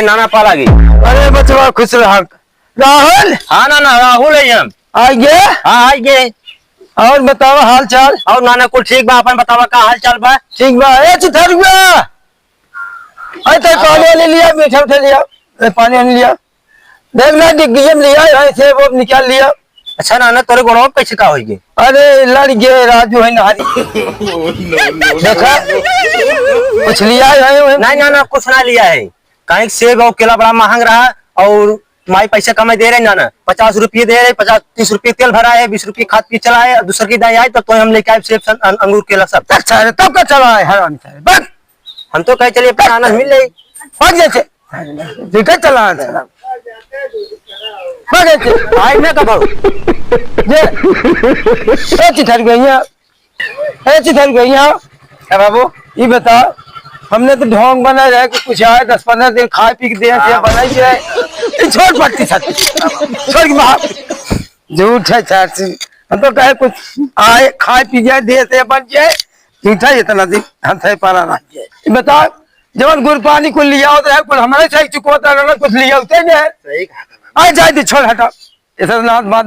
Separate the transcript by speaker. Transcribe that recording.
Speaker 1: नाना पाला गई।
Speaker 2: अरे बचवा खुश रहा। राहुल।
Speaker 1: हाँ नाना राहुल है हम।
Speaker 2: आइए।
Speaker 1: हाँ आइए।
Speaker 2: और बताओ हाल चाल।
Speaker 1: और नाना कुल ठीक बा, अपन बतावा का हाल चाल बा।
Speaker 2: ठीक बा। चिथरुआ तो पानी ले लिया, मीठा उठा लिया, पानी लिया, देखना डिग्गी में लिया ऐसे वो निकाल लिया।
Speaker 1: अच्छा नाना तोरे गुणों में पैसे का होगी।
Speaker 2: अरे लड़ गए राजू है नहारी। देखा कुछ लिया है?
Speaker 1: नहीं नाना कुछ ना लिया है, कहीं सेब और केला बड़ा महंग रहा और माई पैसे कम दे रहे नाना, 50 रुपये दे रहे, 50-30 रुपये तेल भरा है, 20 रुपये खाद पी चला है, दूसर की दाई आई तो हम लेके आए सेब अंगूर केला सब।
Speaker 2: अच्छा है तब का चला है हराम सारे बस।
Speaker 1: हम तो कहे चलिए अपना आनंद मिल रही
Speaker 2: भाग जैसे ठीक है चला
Speaker 1: आई मैं कब
Speaker 2: चिथर गई
Speaker 1: क्या बाबू
Speaker 2: ये बता, हमने तो ढोंग बना रहे कि कुछ आए 10-15 दिन खाए पी के दे बनाई जाए। छोड़ पड़ती छोड़ झूठ है चाची। हम तो कहे कुछ आए खाए पी जाए दे से बन जाए, झूठा इतना दिन हम सही पारा रह जाए। बता जब गुड़ पानी कुछ लिया होता है कुछ हमारे सही चुकवाता कुछ लिया होते हैं। सही कहा। आ जाए छोड़ हटा ऐसा बात।